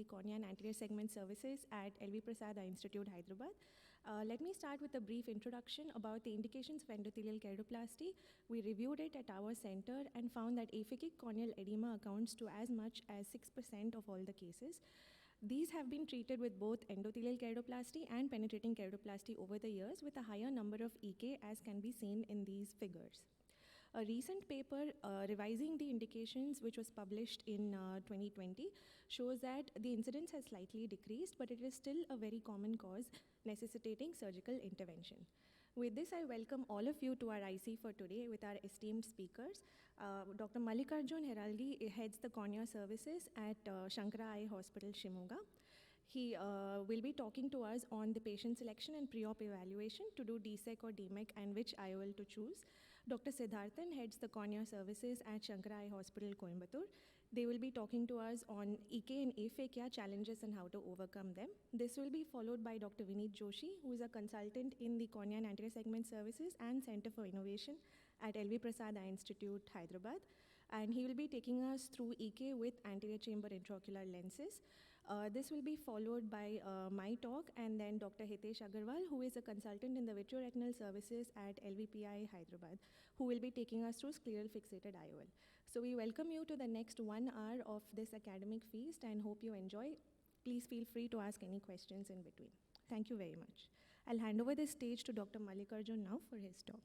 Cornea and Anterior Segment Services at LV Prasad Eye Institute, Hyderabad. Let me start with a brief introduction about the indications of endothelial keratoplasty. We reviewed it at our center and found that aphakic corneal edema accounts to as much as 6% of all the cases. These have been treated with both endothelial keratoplasty and penetrating keratoplasty over the years with a higher number of EK, as can be seen in these figures. A recent paper revising the indications, which was published in 2020, shows that the incidence has slightly decreased, but it is still a very common cause necessitating surgical intervention. With this, I welcome all of you to our IC for today with our esteemed speakers. Dr. Mallikarjun Heraldi heads the cornea services at Shankara Eye Hospital, Shimoga. He will be talking to us on the patient selection and pre-op evaluation to do DSEC or DMEC and which IOL to choose. Dr. Siddharthan heads the cornea services at Shankara Eye Hospital, Coimbatore. They will be talking to us on EK and aphakia challenges and how to overcome them. This will be followed by Dr. Vineet Joshi, who is a consultant in the Cornea and Anterior Segment Services and Center for Innovation at LV Prasad Eye Institute, Hyderabad. And he will be taking us through EK with anterior chamber intraocular lenses. This will be followed by my talk, and then Dr. Hitesh Agarwal, who is a consultant in the vitreoretinal services at LVPI Hyderabad, who will be taking us through scleral fixated IOL. So we welcome you to the next 1 hour of this academic feast and hope you enjoy. Please feel free to ask any questions in between. Thank you very much. I'll hand over the stage to Dr. Mallikarjun now for his talk.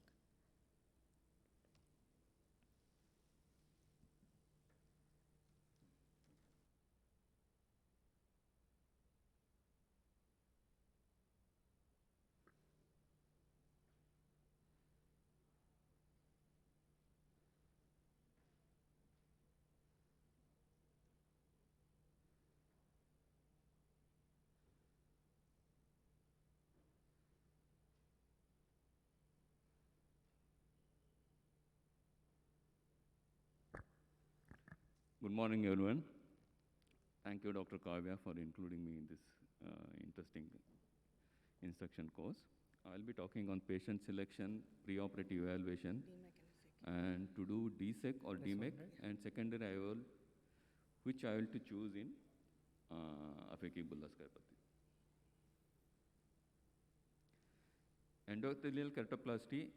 Good morning, everyone. Thank you, Dr. Kavya, for including me in this interesting instruction course. I'll be talking on patient selection, preoperative evaluation, and to do DSEC or DMEC, and secondary IOL, which IOL to choose in aphakic bullous keratoplasty. Endothelial keratoplasty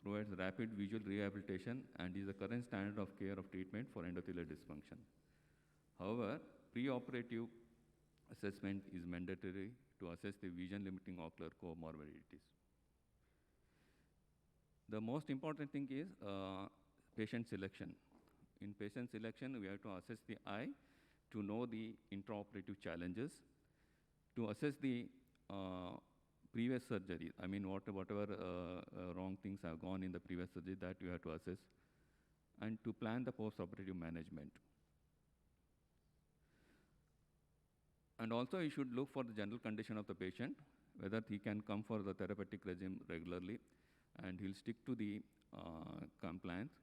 provides rapid visual rehabilitation and is the current standard of care of treatment for endothelial dysfunction. However, preoperative assessment is mandatory to assess the vision-limiting ocular comorbidities. The most important thing is patient selection. In patient selection, we have to assess the eye to know the intraoperative challenges, to assess the previous surgery. I mean, whatever wrong things have gone in the previous surgery, that you have to assess, and to plan the post-operative management. And also, you should look for the general condition of the patient, whether he can come for the therapeutic regime regularly, and he'll stick to the compliance,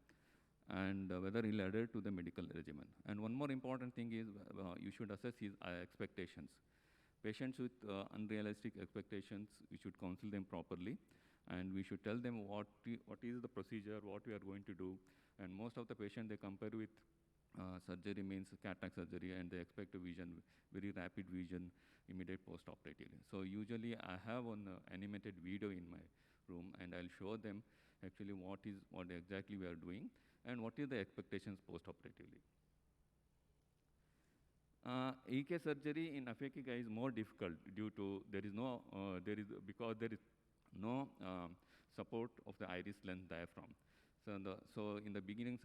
and whether he'll adhere to the medical regimen. And one more important thing is you should assess his expectations. Patients with unrealistic expectations, we should counsel them properly, and we should tell them what is the procedure, what we are going to do. And most of the patients, they compare with surgery means cataract surgery, and they expect a vision, very rapid vision, immediate post-operatively. So usually I have an animated video in my room, and I'll show them actually what exactly we are doing, and what is the expectations post-operatively. EK surgery in aphakic eye is more difficult due to because there is no support of the iris lens diaphragm. So in the beginners,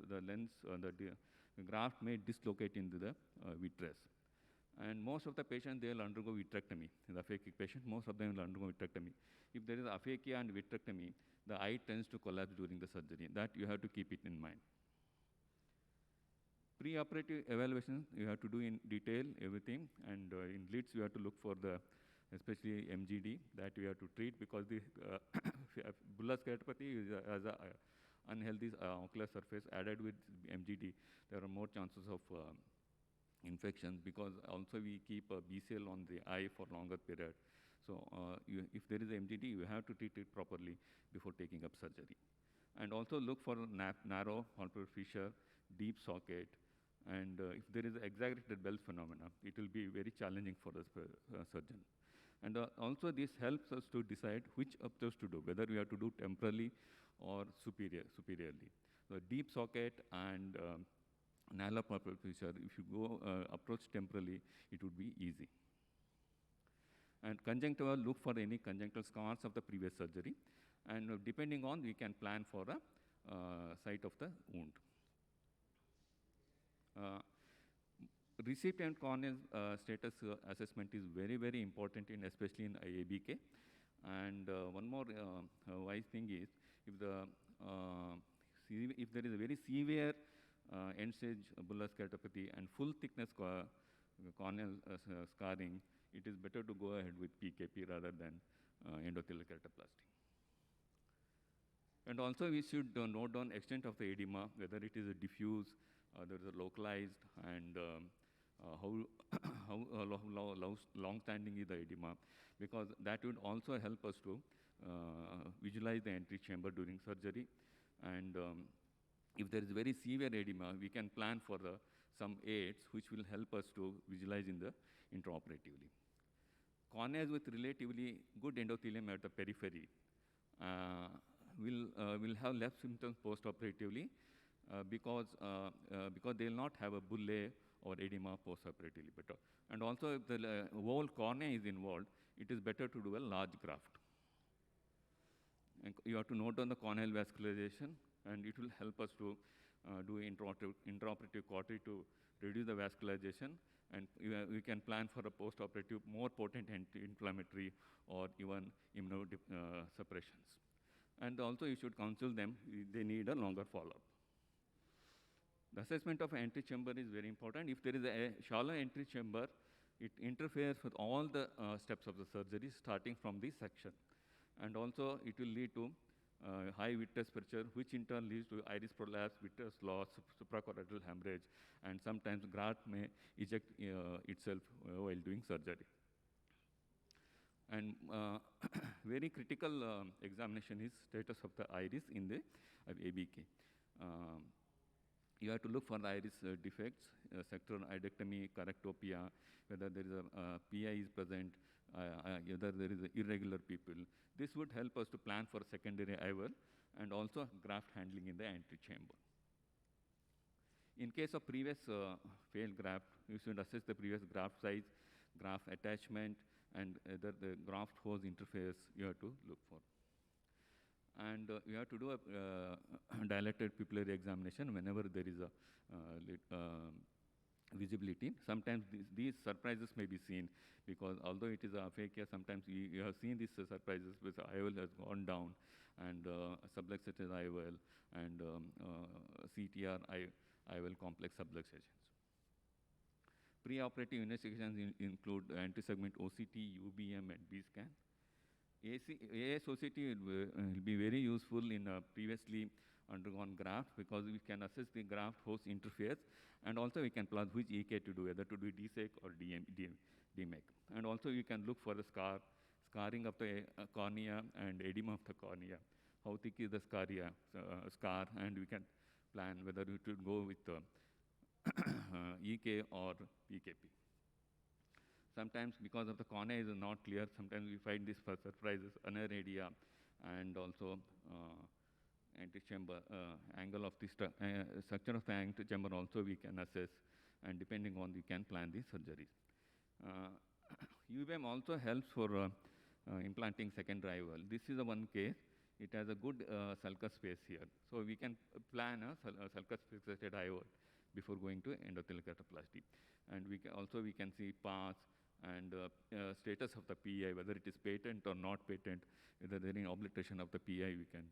the lens, the graft may dislocate into the vitreous. And most of the patients, they will undergo vitrectomy. The aphakic patient, most of them will undergo vitrectomy. If there is aphakia and vitrectomy, the eye tends to collapse during the surgery. That you have to keep it in mind. Pre-operative evaluation, you have to do in detail everything, and in lids, you have to look for especially MGD, that we have to treat, because the bullous keratopathy has an unhealthy ocular surface. Added with MGD, there are more chances of infection, because also we keep a BCL on the eye for longer period. So if there is MGD, you have to treat it properly before taking up surgery. And also look for narrow palpebral fissure, deep socket, And if there is exaggerated bell phenomena, it will be very challenging for the surgeon. And also this helps us to decide which approach to do, whether we have to do temporally or superiorly. So deep socket and narrow purple fissure, if you go approach temporally, it would be easy. And conjunctival, look for any conjunctival scars of the previous surgery. And depending on, we can plan for a site of the wound. Recipient corneal status assessment is very, very important, especially in ABK. And one more wise thing is, if there is a very severe end-stage bullous keratopathy and full thickness corneal scarring, it is better to go ahead with PKP rather than endothelial keratoplasty. And also we should note down extent of the edema, whether it is a diffuse, there is a localized, and how long-standing is the edema, because that would also help us to visualize the entry chamber during surgery. And if there is very severe edema, we can plan for some aids which will help us to visualize in the intraoperatively. Corneas with relatively good endothelium at the periphery will have less symptoms post-operatively because they will not have a bullae or edema post-operatively better. And also if the whole cornea is involved, it is better to do a large graft. And you have to note down the corneal vascularization, and it will help us to do intraoperative cautery to reduce the vascularization, and we can plan for a post-operative more potent anti-inflammatory or even immunosuppressions. And also you should counsel them, they need a longer follow-up. The assessment of entry chamber is very important. If there is a shallow entry chamber, it interferes with all the steps of the surgery starting from this section. And also it will lead to high vitreous pressure, which in turn leads to iris prolapse, vitreous loss, suprachoroidal hemorrhage, and sometimes graft may eject itself while doing surgery. And very critical examination is status of the iris in the ABK. You have to look for the iris defects, sectoral iridectomy, correctopia, whether there is a PI is present, whether there is irregular pupil. This would help us to plan for secondary IOL and also graft handling in the entry chamber. In case of previous failed graft, you should assess the previous graft size, graft attachment, and whether the graft hose interface you have to look for. And you have to do a dilated pupillary examination whenever there is a visibility. Sometimes these surprises may be seen, because although it is a aphakia, sometimes you have seen these surprises with IOL has gone down, and subluxated IOL, and CTR IOL complex subluxations. Preoperative investigations include anti-segment OCT, UBM, and B-scan. ASOCT will be very useful in previously undergone graft, because we can assess the graft host interface, and also we can plan which EK to do, whether to do DSEC or DMEC. And also you can look for the scarring of the cornea and edema of the cornea. How thick is the scar, and we can plan whether we should go with EK or PKP. Sometimes because of the cornea is not clear, sometimes we find these surprises, anaredia, and also antechamber angle of the structure of the antechamber also we can assess, and depending on we can plan the surgeries. UBM also helps for implanting secondary IOL. This is a one case. It has a good sulcus space here. So we can plan a sulcus fixated IOL before going to endothelial keratoplasty. And we can see paths and status of the PI, whether it is patent or not patent, whether there is any obliteration of the PI, we can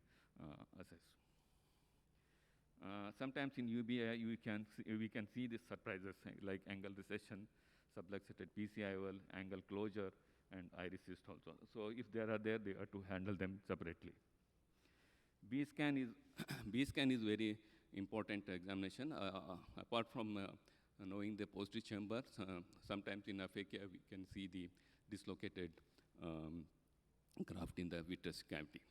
assess. Sometimes in UBI, we can see these surprises like angle recession, subluxated PCIOL, angle closure, and iris cyst also. So if they are there, they are to handle them separately. B-scan is very important examination. Apart from knowing the posterior chambers, sometimes in aphakia we can see the dislocated graft in the vitreous cavity.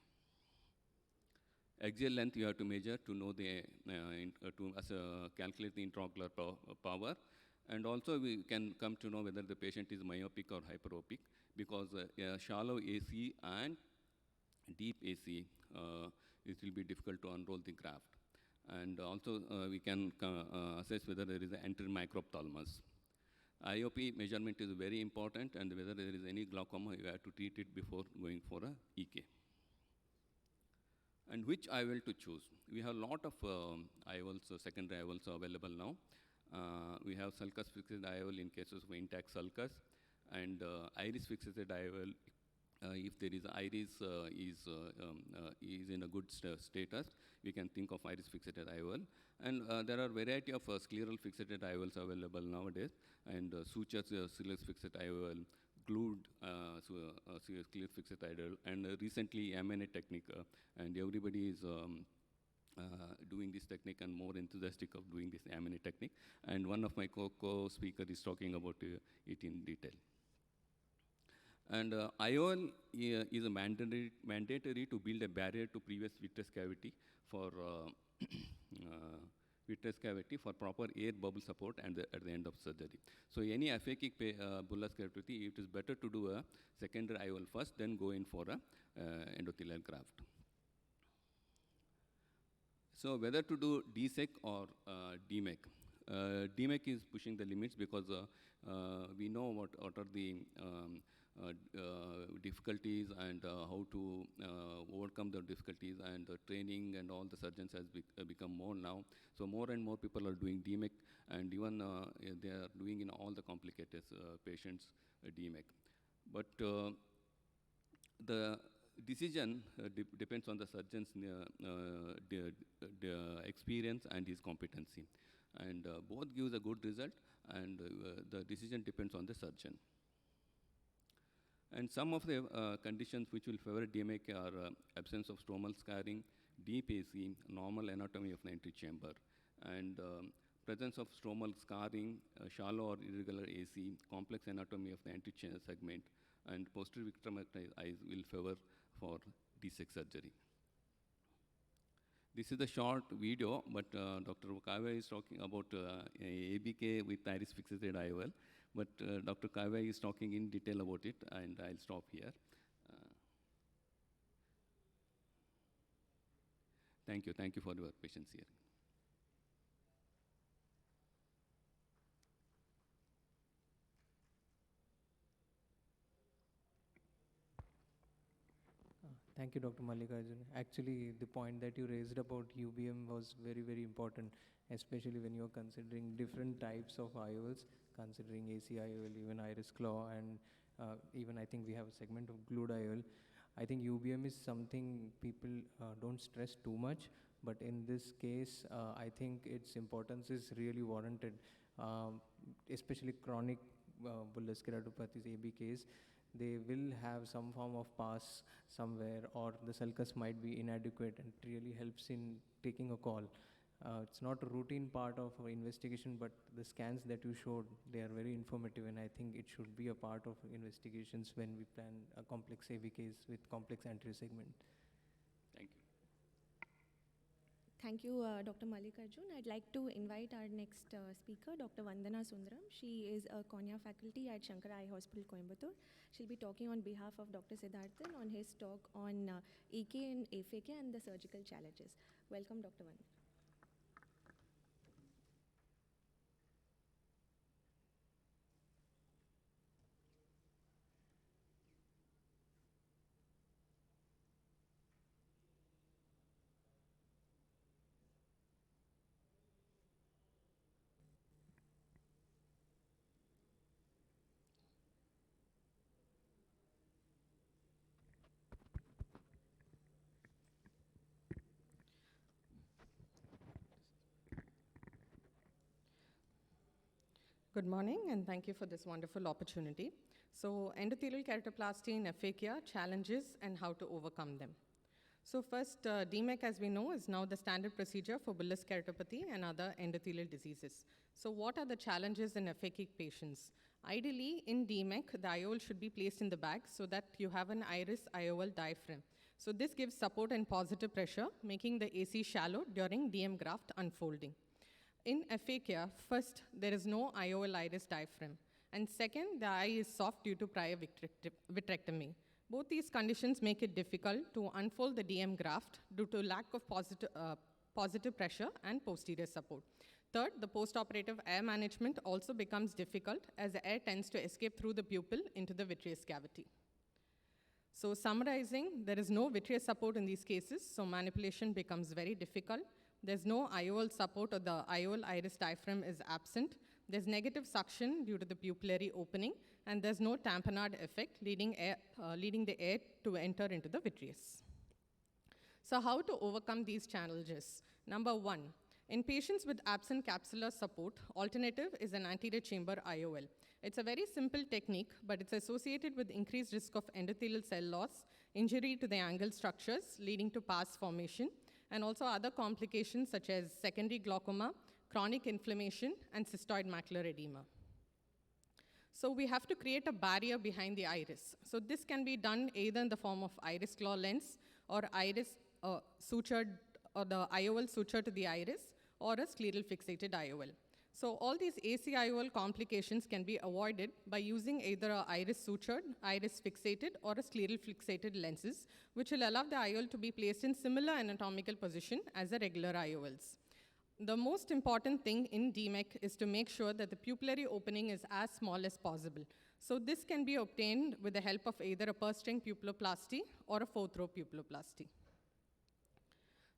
Axial length you have to measure to know the, calculate the intraocular power. And also we can come to know whether the patient is myopic or hyperopic, because shallow AC and deep AC, it will be difficult to unroll the graft. And also we can assess whether there is an anterior microphthalmus. IOP measurement is very important, and whether there is any glaucoma, you have to treat it before going for a EK. And which IOL to choose? We have a lot of IOLs, secondary IOLs available now. We have sulcus fixated IOL in cases of intact sulcus, and iris fixated IOL if there is iris is in a good status, we can think of iris fixated IOL. And there are variety of scleral fixated IOLs available nowadays, and sutures, scleral fixated IOL, glued scleral fixated IOL, and recently M&A technique, and everybody is doing this technique and more enthusiastic of doing this M&A technique. And one of my co-speaker is talking about it in detail. And IOL is a mandatory to build a barrier to previous vitreous cavity for proper air bubble support and at the end of surgery. So any aphakic bullous keratoplasty, it is better to do a secondary IOL first, then go in for a endothelial graft. So whether to do DSEC or DMEC. DMEC is pushing the limits because we know what are the difficulties and how to overcome the difficulties, and training and all the surgeons has become more now. So more and more people are doing DMEC, and even they are doing in all the complicated patients DMEC. But the decision depends on the surgeon's experience and his competency. And both gives a good result, and the decision depends on the surgeon. And some of the conditions which will favor DMEC are absence of stromal scarring, deep AC, normal anatomy of the entry chamber, and presence of stromal scarring, shallow or irregular AC, complex anatomy of the entry segment, and posterior vitrectomy eyes will favor for DSEC surgery. This is a short video, but Dr. Kavya is talking about ABK with iris fixated IOL. But Dr. Kavya is talking in detail about it, and I'll stop here. Thank you for your patience here. Thank you, Dr. Mallikarjun. Actually, the point that you raised about UBM was very, very important, especially when you're considering different types of IOLs, considering AC IOL, even iris claw, and even I think we have a segment of glued IOL. I think UBM is something people don't stress too much, but in this case, I think its importance is really warranted, especially chronic bullous keratopathies, ABKs. They will have some form of pass somewhere, or the sulcus might be inadequate, and it really helps in taking a call. It's not a routine part of our investigation, but the scans that you showed, they are very informative, and I think it should be a part of investigations when we plan a complex ABKs with complex anterior segment. Thank you. Thank you, Dr. Mallikarjun. I'd like to invite our next speaker, Dr. Vandana Sundaram. She is a cornea faculty at Shankara Eye Hospital, Coimbatore. She'll be talking on behalf of Dr. Siddharthan on his talk on EK and AFAK and the surgical challenges. Welcome, Dr. Vandana. Good morning, and thank you for this wonderful opportunity. So, endothelial keratoplasty in aphakia, challenges and how to overcome them. So first, DMEC, as we know, is now the standard procedure for bullous keratopathy and other endothelial diseases. So what are the challenges in aphakic patients? Ideally, in DMEC, the IOL should be placed in the bag so that you have an iris IOL diaphragm. So this gives support and positive pressure, making the AC shallow during DM graft unfolding. In aphakia, first, there is no IOL iris diaphragm. And second, the eye is soft due to prior vitrectomy. Both these conditions make it difficult to unfold the DM graft due to lack of positive pressure and posterior support. Third, the postoperative air management also becomes difficult as the air tends to escape through the pupil into the vitreous cavity. So summarizing, there is no vitreous support in these cases, so manipulation becomes very difficult. There's no IOL support, or the IOL iris diaphragm is absent. There's negative suction due to the pupillary opening, and there's no tamponade effect, leading the air to enter into the vitreous. So how to overcome these challenges? Number one, in patients with absent capsular support, alternative is an anterior chamber IOL. It's a very simple technique, but it's associated with increased risk of endothelial cell loss, injury to the angle structures leading to pars formation, and also other complications such as secondary glaucoma, chronic inflammation, and cystoid macular edema. So we have to create a barrier behind the iris. So this can be done either in the form of iris claw lens or iris sutured, or the IOL suture to the iris, or a scleral fixated IOL. So all these AC IOL complications can be avoided by using either a iris sutured, iris fixated, or a scleral fixated lenses, which will allow the IOL to be placed in similar anatomical position as the regular IOLs. The most important thing in DMEC is to make sure that the pupillary opening is as small as possible. So this can be obtained with the help of either a purse string pupilloplasty or a fourth row pupilloplasty.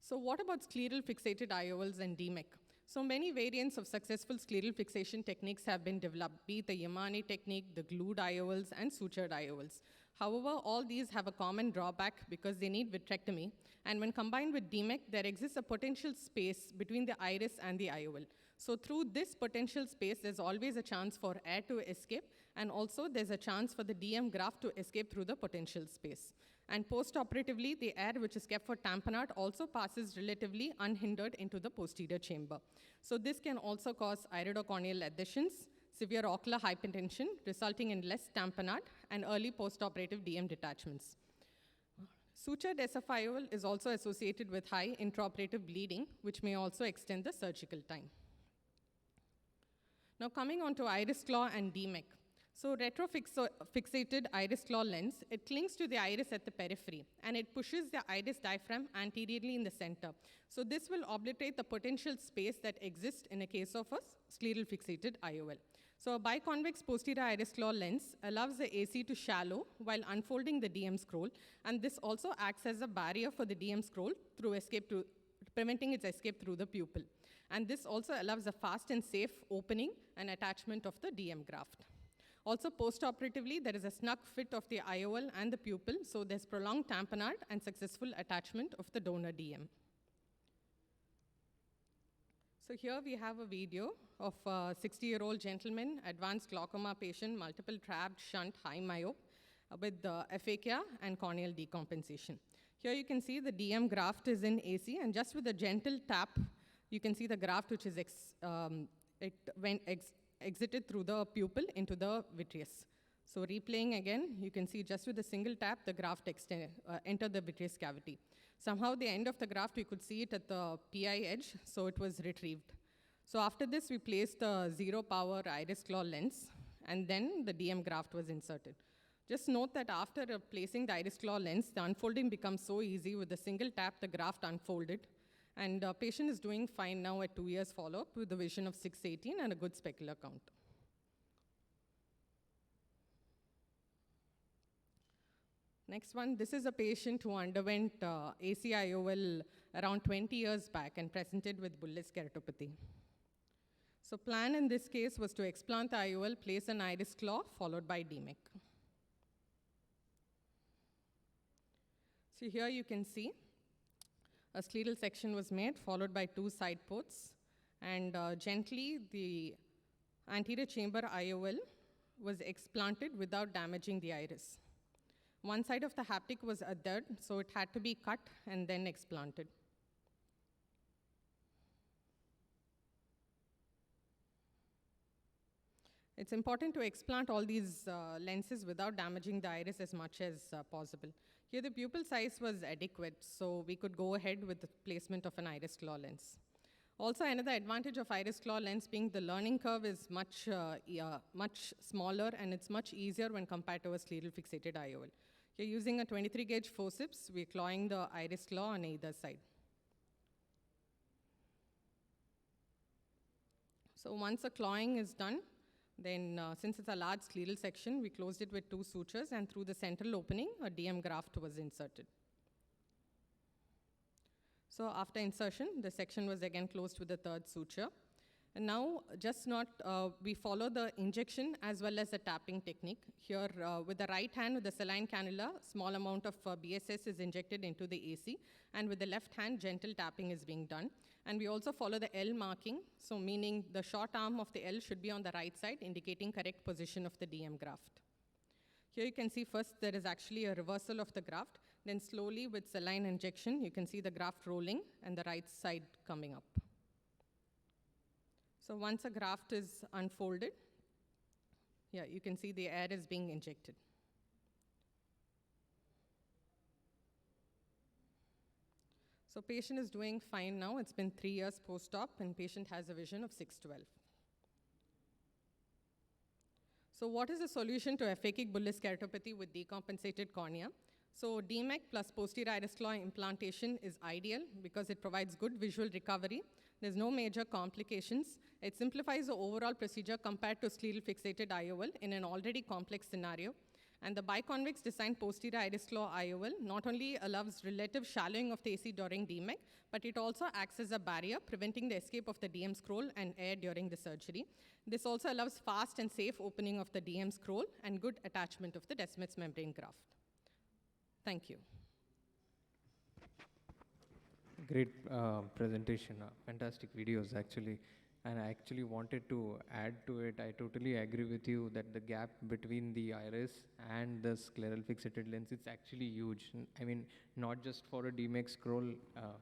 So what about scleral fixated IOLs and DMEC? So many variants of successful scleral fixation techniques have been developed, be it the Yamane technique, the glued IOLs, and sutured IOLs. However, all these have a common drawback because they need vitrectomy, and when combined with DMEC, there exists a potential space between the iris and the IOL. So through this potential space, there's always a chance for air to escape, and also there's a chance for the DM graft to escape through the potential space. And post-operatively, the air which is kept for tamponade also passes relatively unhindered into the posterior chamber. So this can also cause iridocorneal adhesions, severe ocular hypertension, resulting in less tamponade, and early post-operative DM detachments. Sutured SFIOL is also associated with high intraoperative bleeding, which may also extend the surgical time. Now coming on to iris claw and DMEC. So retrofixated iris claw lens, it clings to the iris at the periphery, and it pushes the iris diaphragm anteriorly in the center. So this will obliterate the potential space that exists in a case of a scleral fixated IOL. So a biconvex posterior iris claw lens allows the AC to shallow while unfolding the DM scroll, and this also acts as a barrier for the DM scroll through preventing its escape through the pupil. And this also allows a fast and safe opening and attachment of the DM graft. Also, post-operatively, there is a snug fit of the IOL and the pupil, so there's prolonged tamponade and successful attachment of the donor DM. So here we have a video of a 60-year-old gentleman, advanced glaucoma patient, multiple trapped shunt high myope with aphakia and corneal decompensation. Here you can see the DM graft is in AC, and just with a gentle tap, you can see the graft which is exited through the pupil into the vitreous. So replaying again, you can see just with a single tap, the graft entered the vitreous cavity. Somehow the end of the graft, we could see it at the PI edge, so it was retrieved. So after this, we placed the zero power iris claw lens, and then the DM graft was inserted. Just note that after placing the iris claw lens, the unfolding becomes so easy. With a single tap, the graft unfolded. And the patient is doing fine now at 2 years follow-up with a vision of 618 and a good specular count. Next one, this is a patient who underwent AC IOL around 20 years back and presented with bullous keratopathy. So plan in this case was to explant the IOL, place an iris claw, followed by DMEC. So here you can see a scleral section was made, followed by 2 side ports, and gently the anterior chamber IOL was explanted without damaging the iris. One side of the haptic was adhered, so it had to be cut and then explanted. It's important to explant all these lenses without damaging the iris as much as possible. Here the pupil size was adequate, so we could go ahead with the placement of an iris claw lens. Also, another advantage of iris claw lens being the learning curve is much smaller, and it's much easier when compared to a scleral fixated IOL. You're using a 23 gauge forceps, we're clawing the iris claw on either side. So once the clawing is done, then since it's a large scleral section, we closed it with 2 sutures, and through the central opening, a DM graft was inserted. So after insertion, the section was again closed with the 3rd suture. And now, we follow the injection as well as the tapping technique. Here, with the right hand, with the saline cannula, small amount of BSS is injected into the AC, and with the left hand, gentle tapping is being done. And we also follow the L marking, so meaning the short arm of the L should be on the right side, indicating correct position of the DM graft. Here you can see first there is actually a reversal of the graft, then slowly with saline injection, you can see the graft rolling and the right side coming up. So once a graft is unfolded, yeah, you can see the air is being injected. So patient is doing fine now. It's been 3 years post-op, and patient has a vision of 612. So what is the solution to aphakic bullous keratopathy with decompensated cornea? So DMEC plus posterior iris claw implantation is ideal because it provides good visual recovery. There's no major complications. It simplifies the overall procedure compared to scleral fixated IOL in an already complex scenario. And the biconvex designed posterior iris claw IOL not only allows relative shallowing of the AC during DMEC, but it also acts as a barrier, preventing the escape of the DM scroll and air during the surgery. This also allows fast and safe opening of the DM scroll and good attachment of the Descemet's membrane graft. Thank you. Great presentation, fantastic videos actually. And I actually wanted to add to it, I totally agree with you that the gap between the iris and the scleral fixated lens is actually huge. I mean, not just for a DMEC scroll,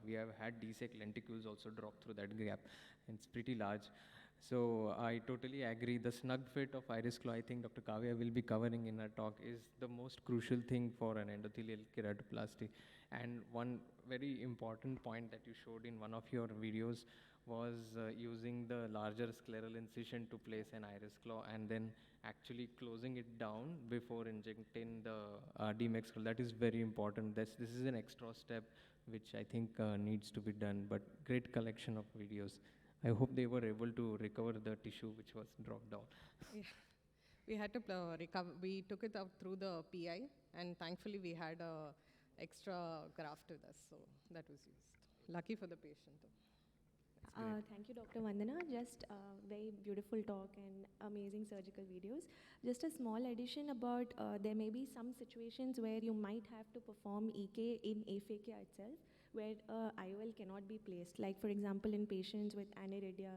we have had DSEC lenticles also drop through that gap. It's pretty large. So I totally agree. The snug fit of iris claw, I think Dr. Kavya will be covering in her talk, is the most crucial thing for an endothelial keratoplasty. And one very important point that you showed in one of your videos was using the larger scleral incision to place an iris claw and then actually closing it down before injecting the DMEC scroll. That is very important. This is an extra step which I think needs to be done, but great collection of videos. I hope they were able to recover the tissue which was dropped down. Yeah. We had to recover. We took it out through the PI, and thankfully we had a extra graft with us, so that was used. Lucky for the patient, though. Thank you, Dr. Vandana. Just very beautiful talk and amazing surgical videos. Just a small addition about there may be some situations where you might have to perform EK in aphakia itself, where IOL cannot be placed. Like, for example, in patients with aniridia,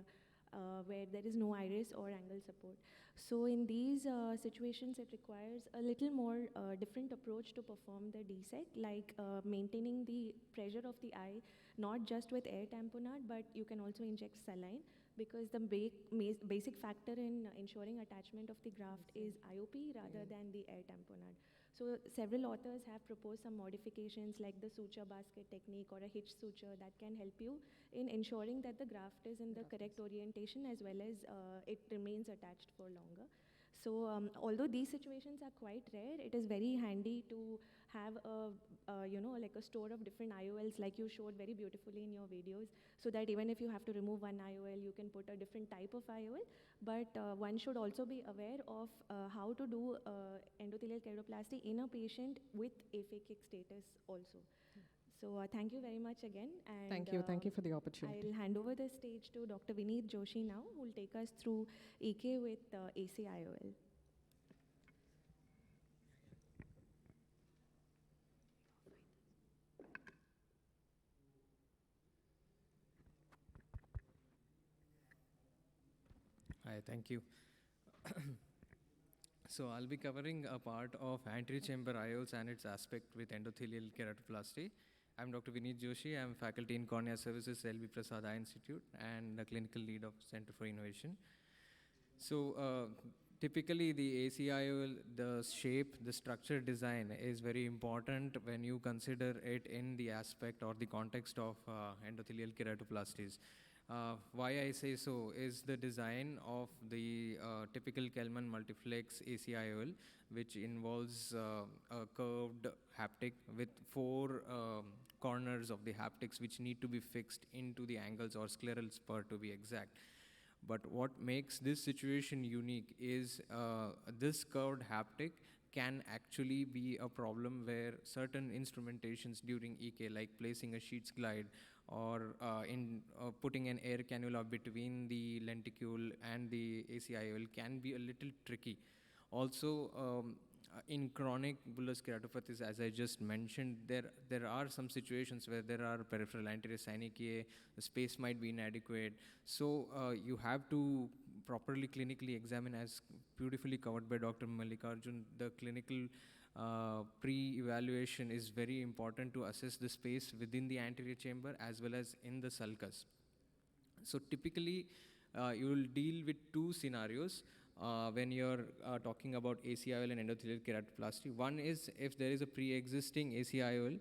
where there is no iris or angle support. So in these situations, it requires a little more different approach to perform the DSEC, like maintaining the pressure of the eye, not just with air tamponade, but you can also inject saline, because the basic factor in ensuring attachment of the graft is IOP rather than the air tamponade. So several authors have proposed some modifications like the suture basket technique or a hitch suture that can help you in ensuring that the graft is in the correct orientation as well as it remains attached for longer. So although these situations are quite rare, it is very handy to have like a store of different IOLs like you showed very beautifully in your videos, so that even if you have to remove one IOL, you can put a different type of IOL. But one should also be aware of how to do endothelial keratoplasty in a patient with aphakic status also. So thank you very much again. And Thank you for the opportunity. I'll hand over the stage to Dr. Vineet Joshi now, who will take us through EK with AC IOL. Hi, thank you. So I'll be covering a part of anterior chamber IOLs and its aspect with endothelial keratoplasty. I'm Dr. Vineet Joshi. I'm faculty in Cornea Services, LV Prasad Eye Institute, and the clinical lead of Center for Innovation. So Typically, the ACIOL, the shape, the structure design is very important when you consider it in the aspect or the context of endothelial keratoplasties. Why I say so is the design of the typical Kelman multiflex ACIOL, which involves a curved haptic with four corners of the haptics which need to be fixed into the angles or scleral spur to be exact. But what makes this situation unique is this curved haptic can actually be a problem where certain instrumentations during EK, like placing a sheets glide or putting an air cannula between the lenticule and the ACIOL, can be a little tricky. Also, in chronic bullous keratopathies, as I just mentioned, there are some situations where there are peripheral anterior synechiae, the space might be inadequate. So you have to properly clinically examine, as beautifully covered by Dr. Mallikarjun. The clinical pre-evaluation is very important to assess the space within the anterior chamber as well as in the sulcus. So typically, you will deal with two scenarios when you're talking about ACIOL and endothelial keratoplasty. One is if there is a pre-existing ACIOL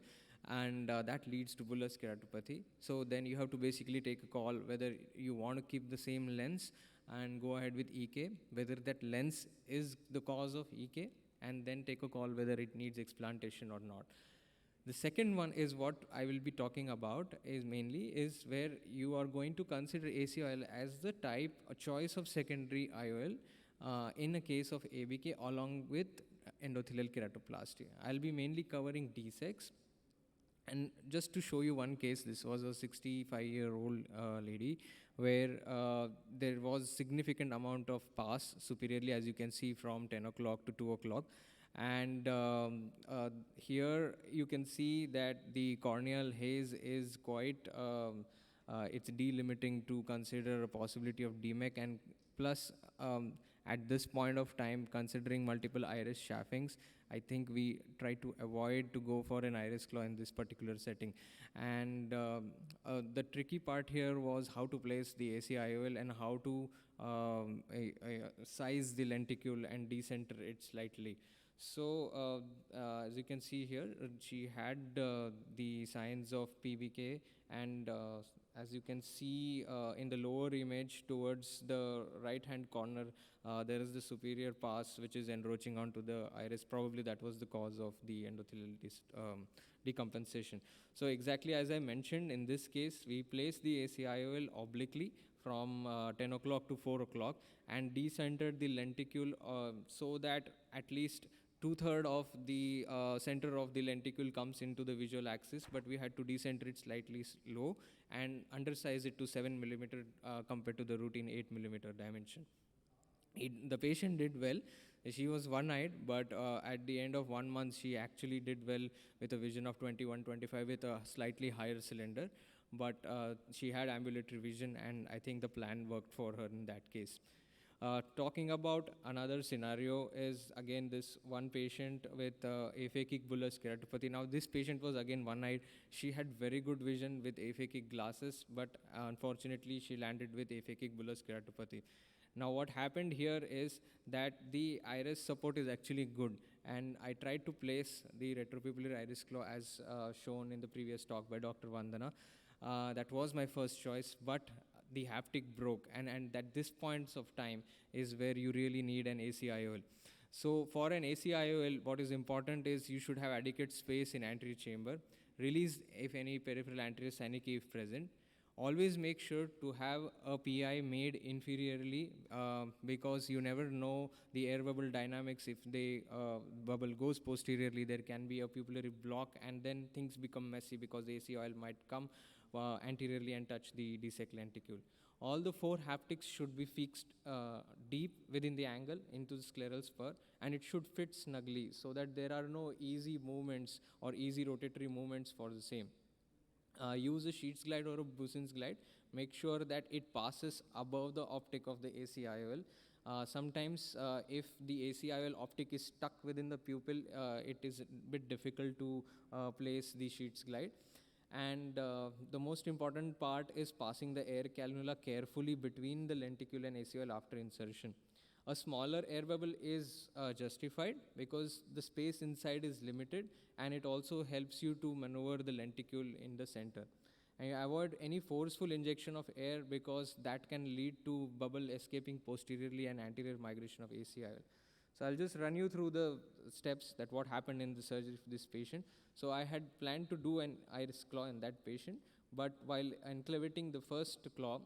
and that leads to bullous keratopathy. So then you have to basically take a call whether you want to keep the same lens and go ahead with EK, whether that lens is the cause of EK, and then take a call whether it needs explantation or not. The second one is what I will be talking about is where you are going to consider ACIOL as the type, a choice of secondary IOL in a case of ABK along with endothelial keratoplasty. I'll be mainly covering DSECs. And just to show you one case, this was a 65-year-old lady where there was significant amount of pus superiorly, as you can see, from 10 o'clock to 2 o'clock. And here you can see that the corneal haze is quite, it's delimiting to consider a possibility of DMEC, and plus at this point of time, considering multiple iris shaffings, I think we try to avoid to go for an iris claw in this particular setting. And the tricky part here was how to place the ACIOL and how to size the lenticule and decenter it slightly. So as you can see here, she had the signs of PBK, and as you can see in the lower image towards the right hand corner, there is the superior pus which is encroaching onto the iris. Probably that was the cause of the endothelial decompensation. So exactly as I mentioned, in this case, we place the ACIOL obliquely from 10 o'clock to 4 o'clock and decentered the lenticule so that at least 2/3 of the center of the lenticule comes into the visual axis, but we had to decenter it slightly low and undersize it to 7 millimeter compared to the routine 8 millimeter dimension. The patient did well. She was one-eyed, but at the end of 1 month, she actually did well with a vision of 21-25 with a slightly higher cylinder. But she had ambulatory vision, and I think the plan worked for her in that case. Talking about another scenario is, again, this one patient with aphakic bullous keratopathy. Now, this patient was again one-eyed. She had very good vision with aphakic glasses, but unfortunately, she landed with aphakic bullous keratopathy. Now, what happened here is that the iris support is actually good, and I tried to place the retropupillary iris claw as shown in the previous talk by Dr. Vandana. That was my first choice, but the haptic broke, and at this points of time is where you really need an ACIOL. So for an ACIOL, what is important is you should have adequate space in anterior chamber, release if any peripheral anterior synechiae if present. Always make sure to have a PI made inferiorly because you never know the air bubble dynamics. If the bubble goes posteriorly, there can be a pupillary block, and then things become messy because the ACIOL might come anteriorly and touch the DSEC lenticule. All the 4 haptics should be fixed deep within the angle into the scleral spur, and it should fit snugly so that there are no easy movements or easy rotatory movements for the same. Use a sheets glide or a Bussin's glide. Make sure that it passes above the optic of the ACIOL. Sometimes if the ACIOL optic is stuck within the pupil, it is a bit difficult to place the sheets glide. And the most important part is passing the air cannula carefully between the lenticule and ACIOL after insertion. A smaller air bubble is justified because the space inside is limited, and it also helps you to maneuver the lenticule in the center. And avoid any forceful injection of air because that can lead to bubble escaping posteriorly and anterior migration of ACIOL. So I'll just run you through the steps that what happened in the surgery for this patient. So I had planned to do an iris claw in that patient, but while enclavating the first claw,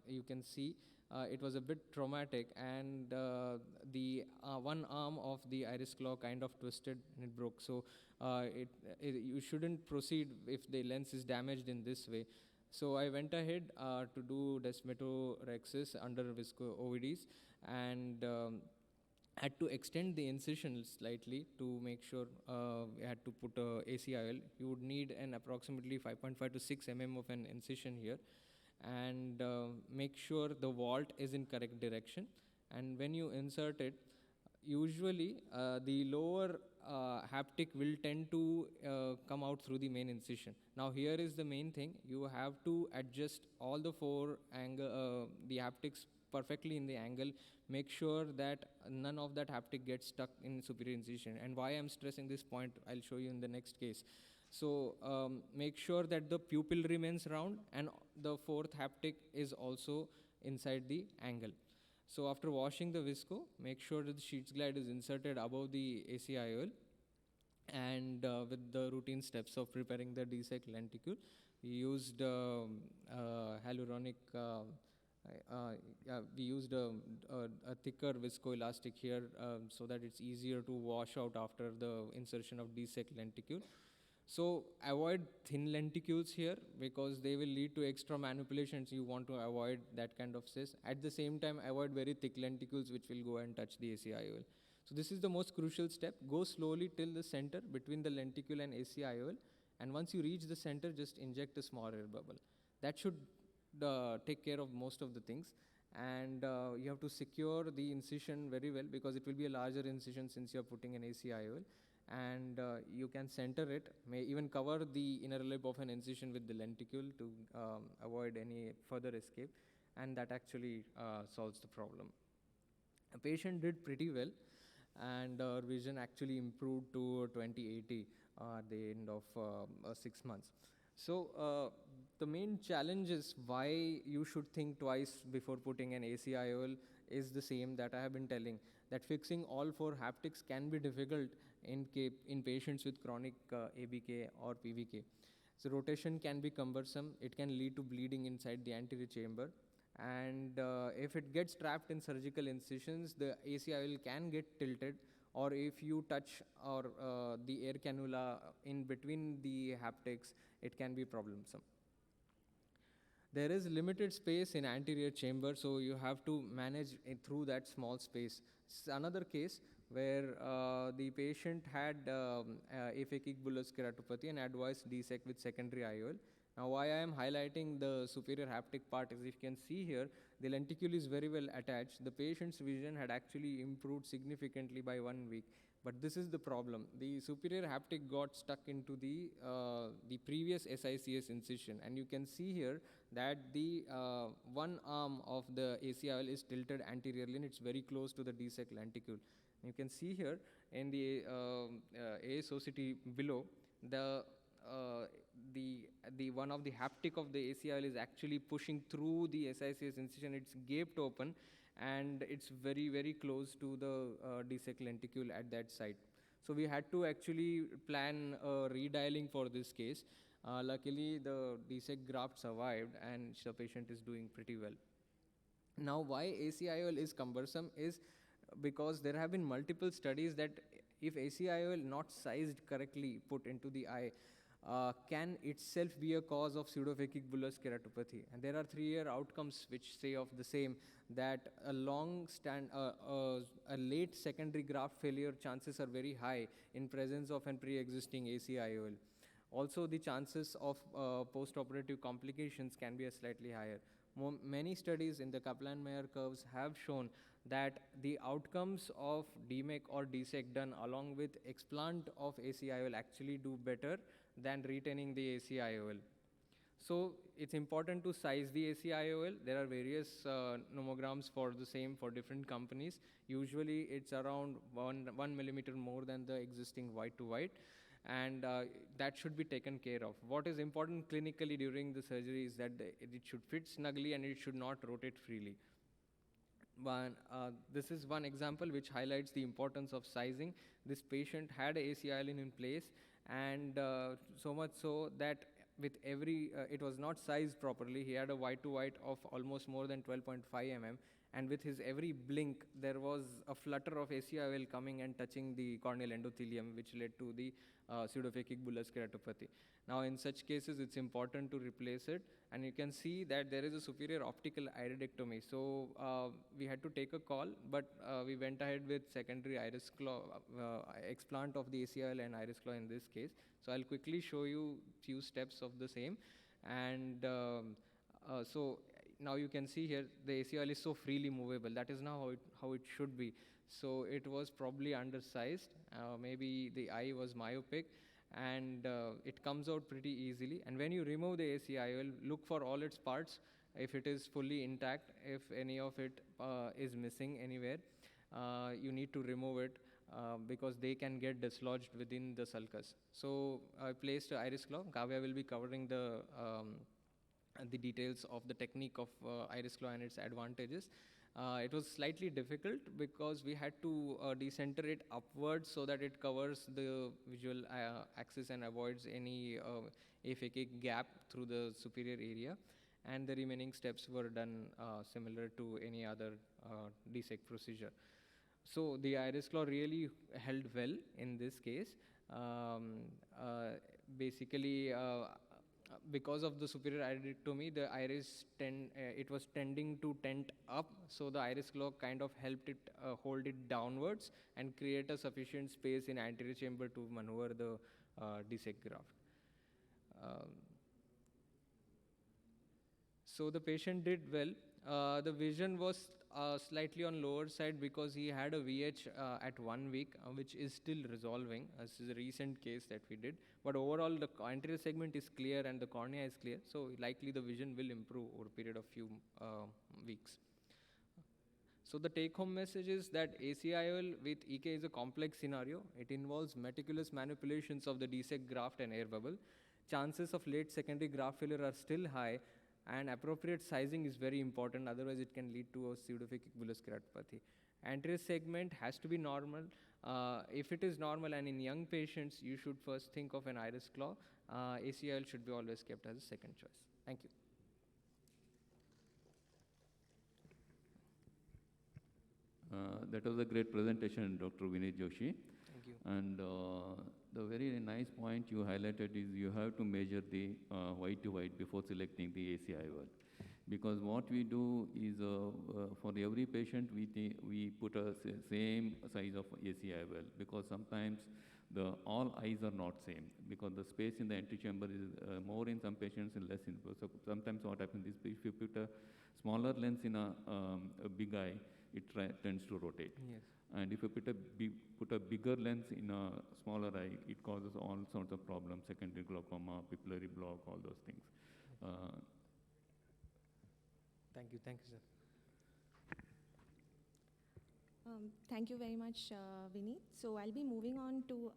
you can see it was a bit traumatic, and the one arm of the iris claw kind of twisted and it broke. So you shouldn't proceed if the lens is damaged in this way. So I went ahead to do desmetorexis under visco OVDs, and had to extend the incision slightly to make sure we had to put ACIOL. You would need an approximately 5.5 to 6 mm of an incision here, and make sure the vault is in correct direction. And when you insert it, usually the lower haptic will tend to come out through the main incision. Now here is the main thing. You have to adjust all the four the haptics perfectly in the angle. Make sure that none of that haptic gets stuck in superior incision. And why I'm stressing this point, I'll show you in the next case. So make sure that the pupil remains round and the fourth haptic is also inside the angle. So after washing the visco, make sure that the sheets glide is inserted above the ACIOL, and with the routine steps of preparing the DSEC lenticule, we used hyaluronic, we used a thicker viscoelastic here so that it's easier to wash out after the insertion of DSEC lenticule. So avoid thin lenticules here because they will lead to extra manipulations. You want to avoid that kind of cyst. At the same time, avoid very thick lenticules which will go and touch the ACIOL. So this is the most crucial step. Go slowly till the center between the lenticule and ACIOL, and once you reach the center, just inject a small air bubble. That should take care of most of the things. And you have to secure the incision very well because it will be a larger incision since you are putting an ACIOL. And you can center it, may even cover the inner lip of an incision with the lenticule to avoid any further escape, and that actually solves the problem. A patient did pretty well, and vision actually improved to 20/80 at the end of 6 months. So the main challenge is why you should think twice before putting an ACIOL is the same that I have been telling, that fixing all four haptics can be difficult in patients with chronic ABK or PVK. So rotation can be cumbersome. It can lead to bleeding inside the anterior chamber. And if it gets trapped in surgical incisions, the ACIOL can get tilted, or if you touch or the air cannula in between the haptics, it can be problemsome. There is limited space in anterior chamber, so you have to manage it through that small space. Another case where the patient had aphakic bullous keratopathy and advised DSEC with secondary IOL. Now why I am highlighting the superior haptic part is, if you can see here, the lenticule is very well attached. The patient's vision had actually improved significantly by 1 week. But this is the problem. The superior haptic got stuck into the previous SICS incision, and you can see here that the one arm of the ACIOL is tilted anteriorly, and it's very close to the DSEC lenticule. You can see here in the AIOCT below, the one of the haptic of the ACIOL is actually pushing through the SICS incision. It's gaped open, and it's very, very close to the DSEC lenticule at that site. So we had to actually plan redialing for this case. Luckily, the DSEC graft survived, and the patient is doing pretty well. Now, why ACIOL is cumbersome is because there have been multiple studies that if ACIOL not sized correctly put into the eye, can itself be a cause of pseudophakic bullous keratopathy. And there are 3-year outcomes which say of the same, that a late secondary graft failure chances are very high in presence of an pre-existing ACIOL. Also, the chances of post-operative complications can be slightly higher. Many studies in the Kaplan-Meier curves have shown that the outcomes of DMEC or DSEC done along with explant of ACIOL actually do better than retaining the ACIOL. So it's important to size the ACIOL. There are various nomograms for the same for different companies. Usually it's around 1 millimeter more than the existing white to white, and that should be taken care of. What is important clinically during the surgery is that it should fit snugly and it should not rotate freely. This is one example which highlights the importance of sizing. This patient had ACIOL in place, and so much so that with every, it was not sized properly. He had a white to white of almost more than 12.5 mm, and with his every blink, there was a flutter of ACIOL coming and touching the corneal endothelium, which led to the pseudophakic bullous keratopathy. Now, in such cases, it's important to replace it, and you can see that there is a superior optical iridectomy. So we had to take a call, but we went ahead with secondary iris claw explant of the ACIOL and iris claw in this case. So I'll quickly show you few steps of the same, and so now you can see here the ACIOL is so freely movable. That is now how it should be. So it was probably undersized. Maybe the eye was myopic, and it comes out pretty easily. And when you remove the ACIOL, look for all its parts. If it is fully intact, if any of it is missing anywhere, you need to remove it because they can get dislodged within the sulcus. So I placed iris claw. Kavya will be covering the details of the technique of iris claw and its advantages. It was slightly difficult because we had to decenter it upwards so that it covers the visual axis and avoids any aphakic gap through the superior area. And the remaining steps were done similar to any other DSEC procedure. So the iris claw really held well in this case. Basically, because of the superior iridectomy, the iris it was tending to tent up, so the iris claw kind of helped it hold it downwards and create a sufficient space in anterior chamber to maneuver the DSEC graft. So the patient did well. The vision was slightly on lower side because he had a VH at 1 week, which is still resolving. This is a recent case that we did. But overall, the anterior segment is clear and the cornea is clear. So likely the vision will improve over a period of few weeks. So the take-home message is that ACIOL with EK is a complex scenario. It involves meticulous manipulations of the DSEC graft and air bubble. Chances of late secondary graft failure are still high, and appropriate sizing is very important, otherwise it can lead to a pseudophakic bullous keratopathy. Anterior segment has to be normal. If it is normal and in young patients, you should first think of an iris claw. ACIOL should be always kept as a second choice. Thank you. That was a great presentation, Dr. Vinay Joshi. Thank you. And the very nice point you highlighted is you have to measure the white to white before selecting the ACIOL. Because what we do is for every patient, we put a same size of ACIOL, because sometimes all eyes are not same, because the space in the antechamber is more in some patients and less in. So sometimes what happens is if you put a smaller lens in a big eye, it tends to rotate. Yes. And if you put a bigger lens in a smaller eye, it causes all sorts of problems, secondary glaucoma, pupillary block, all those things. Thank you, sir. Thank you very much, Vineet. So I'll be moving on to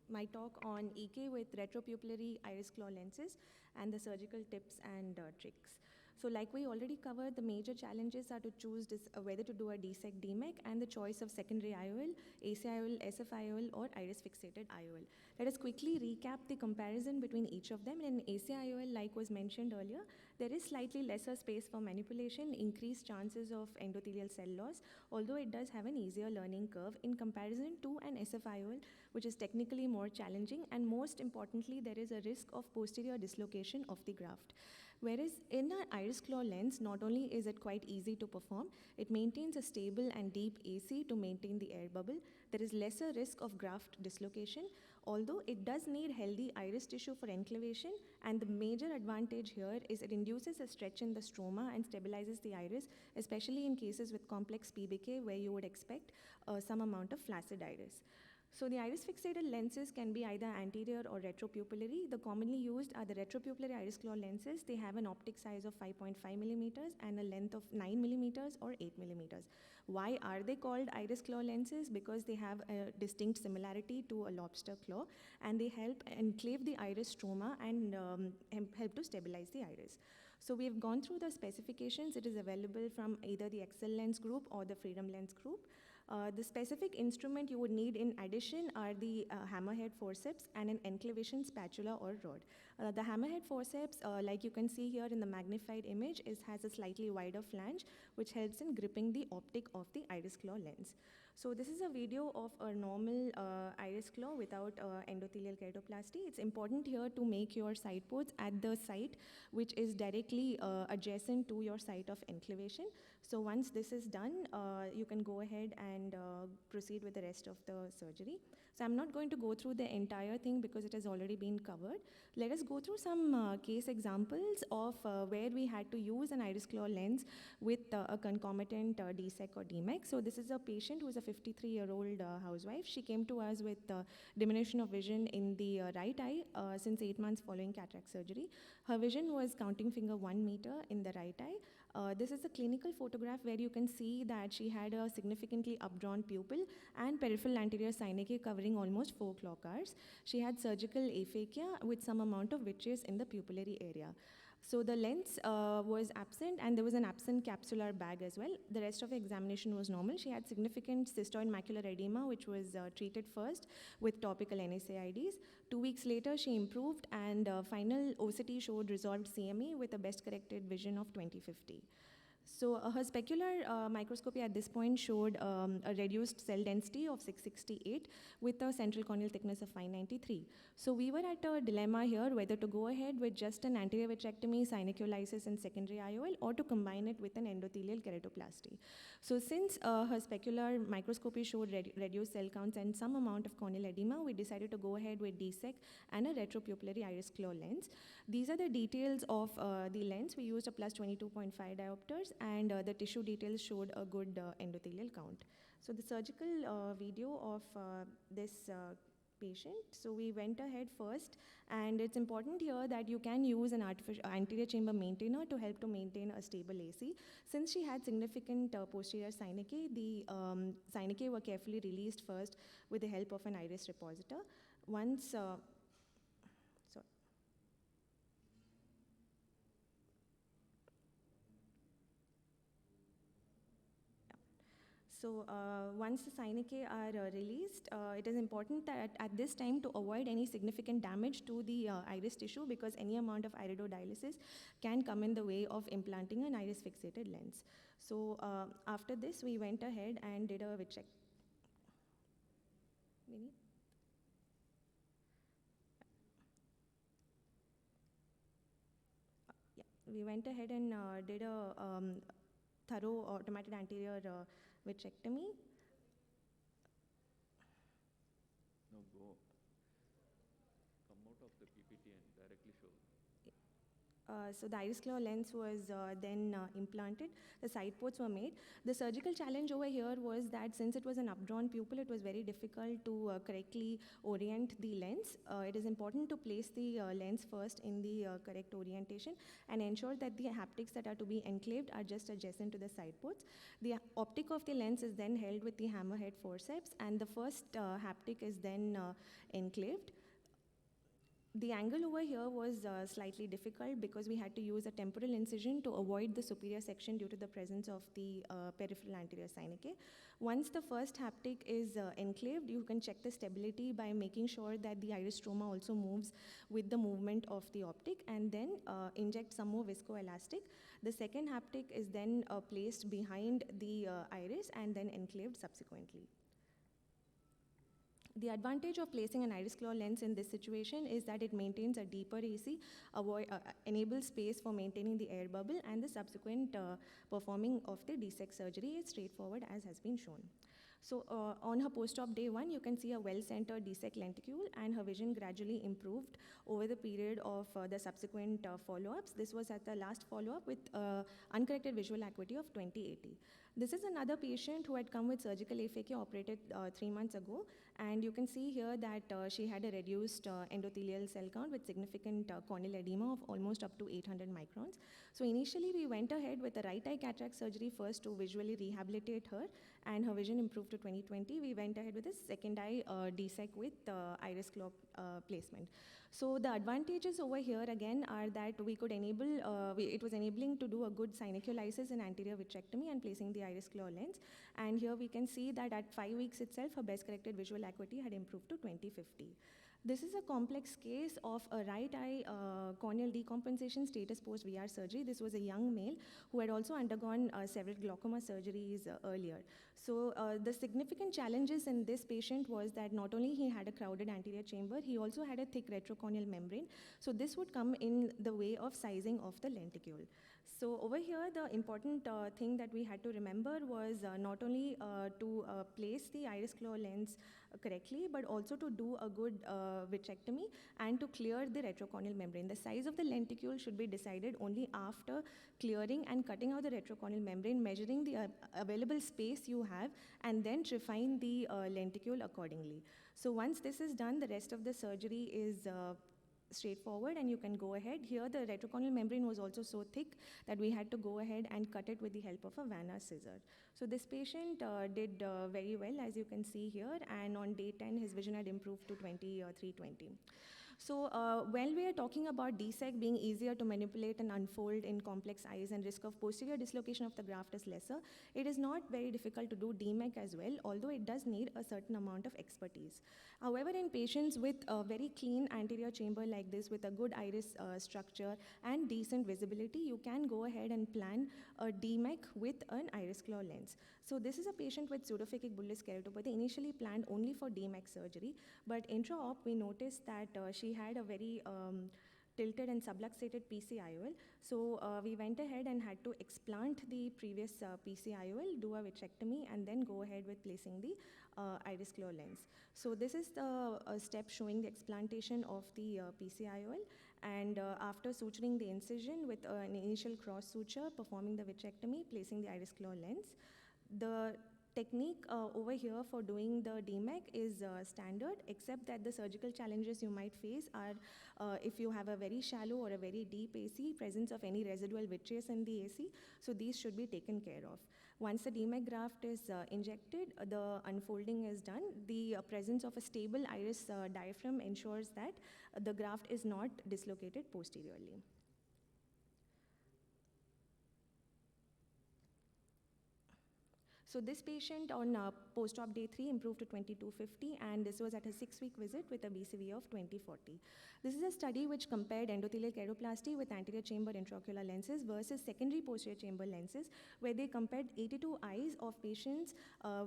my talk on EK with retropupillary iris claw lenses and the surgical tips and tricks. So like we already covered, the major challenges are to choose whether to do a DSEC, DMEC, and the choice of secondary IOL, ACIOL, SF-IOL, or iris-fixated IOL. Let us quickly recap the comparison between each of them. In ACIOL, like was mentioned earlier, there is slightly lesser space for manipulation, increased chances of endothelial cell loss, although it does have an easier learning curve in comparison to an SF-IOL, which is technically more challenging, and most importantly, there is a risk of posterior dislocation of the graft. Whereas in an iris claw lens, not only is it quite easy to perform, it maintains a stable and deep AC to maintain the air bubble. There is lesser risk of graft dislocation, although it does need healthy iris tissue for enclavation, and the major advantage here is it induces a stretch in the stroma and stabilizes the iris, especially in cases with complex PBK where you would expect some amount of flaccid iris. So the iris fixated lenses can be either anterior or retropupillary. The commonly used are the retropupillary iris claw lenses. They have an optic size of 5.5 millimeters and a length of 9 millimeters or 8 millimeters. Why are they called iris claw lenses? Because they have a distinct similarity to a lobster claw, and they help enclave the iris stroma and help to stabilize the iris. So we've gone through the specifications. It is available from either the Excel Lens group or the Freedom Lens group. The specific instrument you would need in addition are the hammerhead forceps and an enclavation spatula or rod. The hammerhead forceps, like you can see here in the magnified image, has a slightly wider flange, which helps in gripping the optic of the iris claw lens. So this is a video of a normal iris claw without endothelial keratoplasty. It's important here to make your side ports at the site which is directly adjacent to your site of enclavation. So once this is done, you can go ahead and proceed with the rest of the surgery. So I'm not going to go through the entire thing because it has already been covered. Let us go through some case examples of where we had to use an iris claw lens with a concomitant DSEC or DMEC. So this is a patient who is a 53-year-old housewife. She came to us with diminution of vision in the right eye since 8 months following cataract surgery. Her vision was counting finger 1 meter in the right eye. This is a clinical photograph where you can see that she had a significantly updrawn pupil and peripheral anterior synechiae covering almost 4 clock hours. She had surgical aphakia with some amount of vitreous in the pupillary area. So the lens was absent, and there was an absent capsular bag as well. The rest of the examination was normal. She had significant cystoid macular edema, which was treated first with topical NSAIDs. 2 weeks later, she improved, and final OCT showed resolved CME with a best corrected vision of 20/50. So her specular microscopy at this point showed a reduced cell density of 668 with a central corneal thickness of 593. So we were at a dilemma here whether to go ahead with just an anterior vitrectomy, synecholysis, and secondary IOL, or to combine it with an endothelial keratoplasty. So since her specular microscopy showed reduced cell counts and some amount of corneal edema, we decided to go ahead with DSEC and a retropupillary iris claw lens. These are the details of the lens. We used a plus 22.5 diopters, and the tissue details showed a good endothelial count. So the surgical video of this patient. So we went ahead first, and it's important here that you can use an anterior chamber maintainer to help to maintain a stable AC. Since she had significant posterior synechiae, the synechiae were carefully released first with the help of an iris repositor. Once So once the synechiae are released, it is important that at this time to avoid any significant damage to the iris tissue, because any amount of iridodialysis can come in the way of implanting an iris fixated lens. So after this, we went ahead and did a check. We went ahead and did a thorough automated anterior vitrectomy. No, go. Come out of the PPT and directly show. So the iris claw lens was then implanted. The side ports were made. The surgical challenge over here was that since it was an updrawn pupil, it was very difficult to correctly orient the lens. It is important to place the lens first in the correct orientation and ensure that the haptics that are to be enclaved are just adjacent to the side ports. The optic of the lens is then held with the hammerhead forceps, and the first haptic is then enclaved. The angle over here was slightly difficult because we had to use a temporal incision to avoid the superior section due to the presence of the peripheral anterior synechiae. Once the first haptic is enclaved, you can check the stability by making sure that the iris stroma also moves with the movement of the optic, and then inject some more viscoelastic. The second haptic is then placed behind the iris and then enclaved subsequently. The advantage of placing an iris claw lens in this situation is that it maintains a deeper AC, enables space for maintaining the air bubble, and the subsequent performing of the DSEC surgery is straightforward, as has been shown. So on her post-op day 1, you can see a well-centered DSEC lenticule, and her vision gradually improved over the period of the subsequent follow-ups. This was at the last follow-up with uncorrected visual acuity of 20/80. This is another patient who had come with surgical aphakia operated 3 months ago, and you can see here that she had a reduced endothelial cell count with significant corneal edema of almost up to 800 microns. So initially we went ahead with a right eye cataract surgery first to visually rehabilitate her, and her vision improved to 20/20. We went ahead with a second eye DSEC with iris claw placement. So the advantages over here again are that we could enable, it was enabling to do a good synecholysis in anterior vitrectomy and placing the iris claw lens. And here we can see that at 5 weeks itself, her best corrected visual acuity had improved to 20/50. This is a complex case of a right eye corneal decompensation status post VR surgery. This was a young male who had also undergone several glaucoma surgeries earlier. So the significant challenges in this patient was that not only he had a crowded anterior chamber, he also had a thick retrocorneal membrane. So this would come in the way of sizing of the lenticule. So over here, the important thing that we had to remember was not only to place the iris claw lens correctly, but also to do a good vitrectomy and to clear the retrocorneal membrane. The size of the lenticule should be decided only after clearing and cutting out the retrocorneal membrane, measuring the available space you have, and then refine the lenticule accordingly. So once this is done, the rest of the surgery is straightforward and you can go ahead. Here the retrocorneal membrane was also so thick that we had to go ahead and cut it with the help of a Vanna scissor. So this patient did very well, as you can see here, and on day 10 his vision had improved to 23/20. So while we are talking about DSEC being easier to manipulate and unfold in complex eyes and risk of posterior dislocation of the graft is lesser, it is not very difficult to do DMEC as well, although it does need a certain amount of expertise. However, in patients with a very clean anterior chamber like this with a good iris structure and decent visibility, you can go ahead and plan a DMEC with an iris claw lens. So this is a patient with pseudophakic bullous keratopathy, initially planned only for DMEC surgery, but intra-op we noticed that she had a very tilted and subluxated PCIOL. So we went ahead and had to explant the previous PCIOL, do a vitrectomy, and then go ahead with placing the iris claw lens. So this is the step showing the explantation of the PCIOL, and after suturing the incision with an initial cross suture, performing the vitrectomy, placing the iris claw lens. The technique over here for doing the DMEC is standard, except that the surgical challenges you might face are if you have a very shallow or a very deep AC, presence of any residual vitreous in the AC, so these should be taken care of. Once the DMEC graft is injected, the unfolding is done. The presence of a stable iris diaphragm ensures that the graft is not dislocated posteriorly. So this patient on post-op day 3 improved to 22/50, and this was at a 6-week visit with a BCVA of 20/40. This is a study which compared endothelial keratoplasty with anterior chamber intraocular lenses versus secondary posterior chamber lenses, where they compared 82 eyes of patients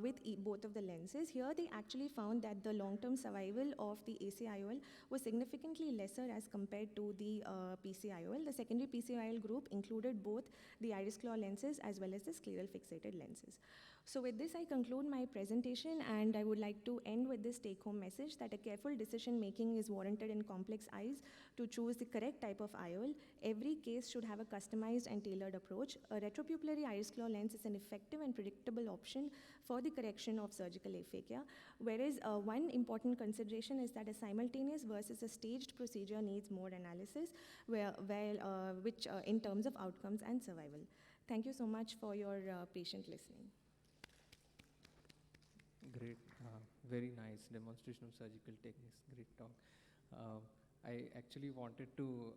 with both of the lenses. Here they actually found that the long-term survival of the ACIOL was significantly lesser as compared to the PCIOL. The secondary PCIOL group included both the iris claw lenses as well as the scleral fixated lenses. So with this, I conclude my presentation, and I would like to end with this take-home message that a careful decision-making is warranted in complex eyes to choose the correct type of IOL. Every case should have a customized and tailored approach. A retropupillary iris claw lens is an effective and predictable option for the correction of surgical aphakia, whereas one important consideration is that a simultaneous versus a staged procedure needs more analysis, which in terms of outcomes and survival. Thank you so much for your patient listening. Great, very nice demonstration of surgical techniques, great talk. I actually wanted to,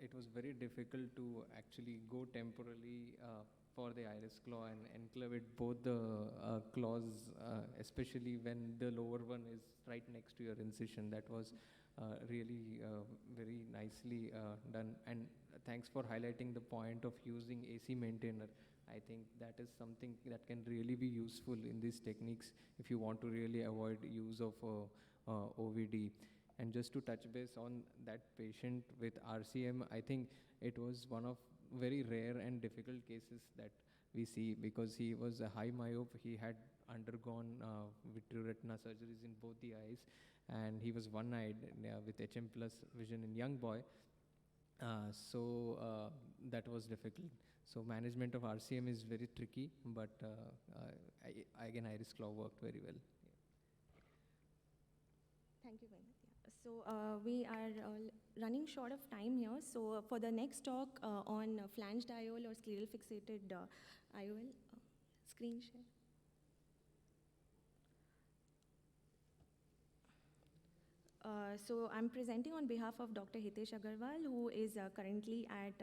it was very difficult to actually go temporally for the iris claw and enclavate both the claws, especially when the lower one is right next to your incision. That was really very nicely done, and thanks for highlighting the point of using AC maintainer. I think that is something that can really be useful in these techniques if you want to really avoid use of OVD. And just to touch base on that patient with RCM, I think it was one of very rare and difficult cases that we see, because he was a high myope. He had undergone vitreoretina surgeries in both the eyes, and he was one-eyed with HM plus vision in young boy. So that was difficult. So management of RCM is very tricky, but again, Iris Claw worked very well. Thank you very much. Yeah. So we are running short of time here. So for the next talk on flanged IOL or scleral fixated IOL, screen share. So I'm presenting on behalf of Dr. Hitesh Agarwal, who is currently at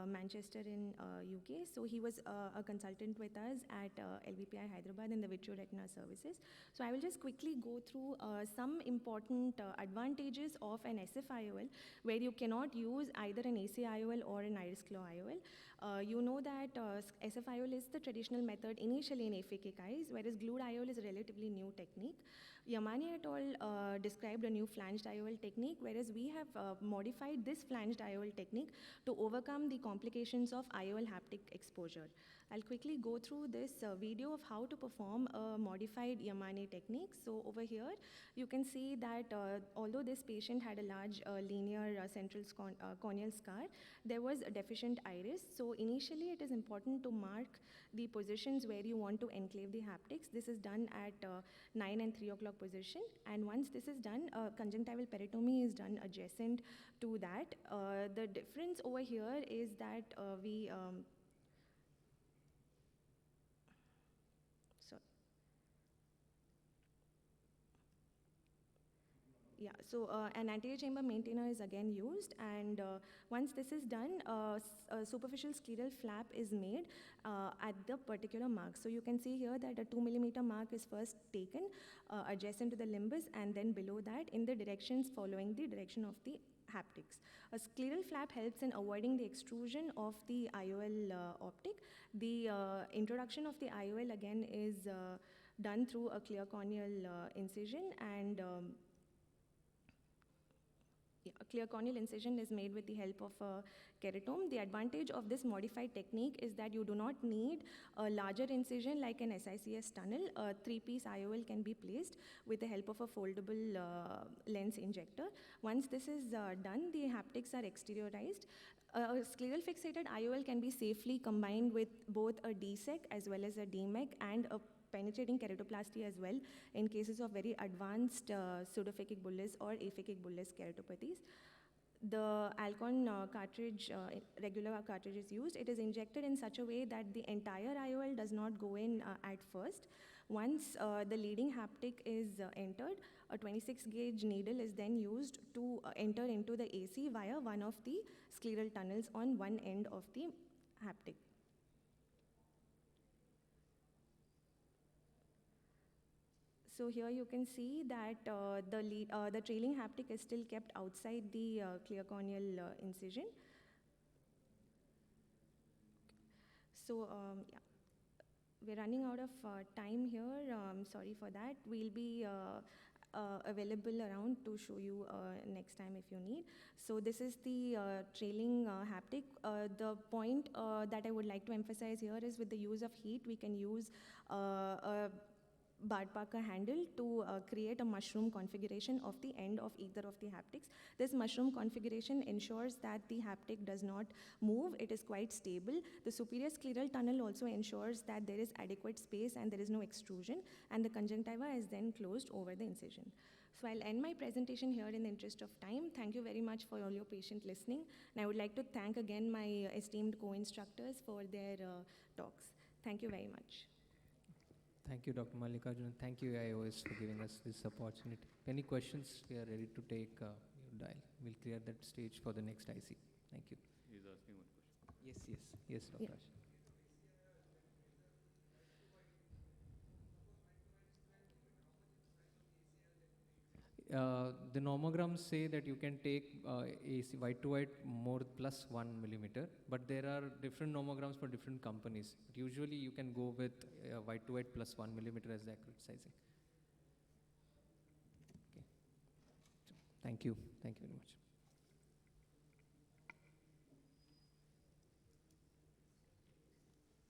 Manchester in UK. So he was a consultant with us at LVPI Hyderabad in the vitreoretina services. So I will just quickly go through some important advantages of an SF-IOL, where you cannot use either an AC-IOL or an iris claw IOL. You know that SF-IOL is the traditional method initially in aphakic eyes, whereas glued IOL is a relatively new technique. Yamani et al. Described a new flanged IOL technique, whereas we have modified this flanged IOL technique to overcome the complications of IOL haptic exposure. I'll quickly go through this video of how to perform a modified Yamani technique. So over here, you can see that although this patient had a large linear central corneal scar, there was a deficient iris. So initially, it is important to mark the positions where you want to enclave the haptics. This is done at 9 and 3 o'clock position. And once this is done, conjunctival peritomy is done adjacent to that. The difference over here is that an anterior chamber maintainer is again used, and once this is done, a superficial scleral flap is made at the particular mark. So you can see here that a 2 millimeter mark is first taken adjacent to the limbus, and then below that in the directions following the direction of the haptics. A scleral flap helps in avoiding the extrusion of the IOL optic. The introduction of the IOL again is done through a clear corneal incision, and a clear corneal incision is made with the help of a keratome. The advantage of this modified technique is that you do not need a larger incision like an SICS tunnel. A 3-piece IOL can be placed with the help of a foldable lens injector. Once this is done, the haptics are exteriorized. A scleral fixated IOL can be safely combined with both a DSEC as well as a DMEC and a penetrating keratoplasty as well in cases of very advanced pseudophakic bullous or aphakic bullous keratopathies. The Alcon cartridge, regular cartridge is used. It is injected in such a way that the entire IOL does not go in at first. Once the leading haptic is entered, a 26 gauge needle is then used to enter into the AC via one of the scleral tunnels on one end of the haptic. So here you can see that the trailing haptic is still kept outside the clear corneal incision. So yeah, we're running out of time here. Sorry for that. We'll be available around to show you next time if you need. So this is the trailing haptic. The point that I would like to emphasize here is with the use of heat, we can use a Bart Parker handle to create a mushroom configuration of the end of either of the haptics. This mushroom configuration ensures that the haptic does not move, it is quite stable. The superior scleral tunnel also ensures that there is adequate space and there is no extrusion, and the conjunctiva is then closed over the incision. So I'll end my presentation here in the interest of time. Thank you very much for all your patient listening. And I would like to thank again my esteemed co-instructors for their talks. Thank you very much. Thank you, Dr. Mallikarjunan. Thank you, IOS, for giving us this opportunity. If any questions, we are ready to take your dial. We'll clear that stage for the next IC. Thank you. He's asking one question. Yes, Dr. Yeah. Ash. The nomograms say that you can take AC white to white more plus 1 millimeter, but there are different nomograms for different companies. But usually you can go with white to white plus 1 millimeter as the accurate sizing. Okay. Thank you very much.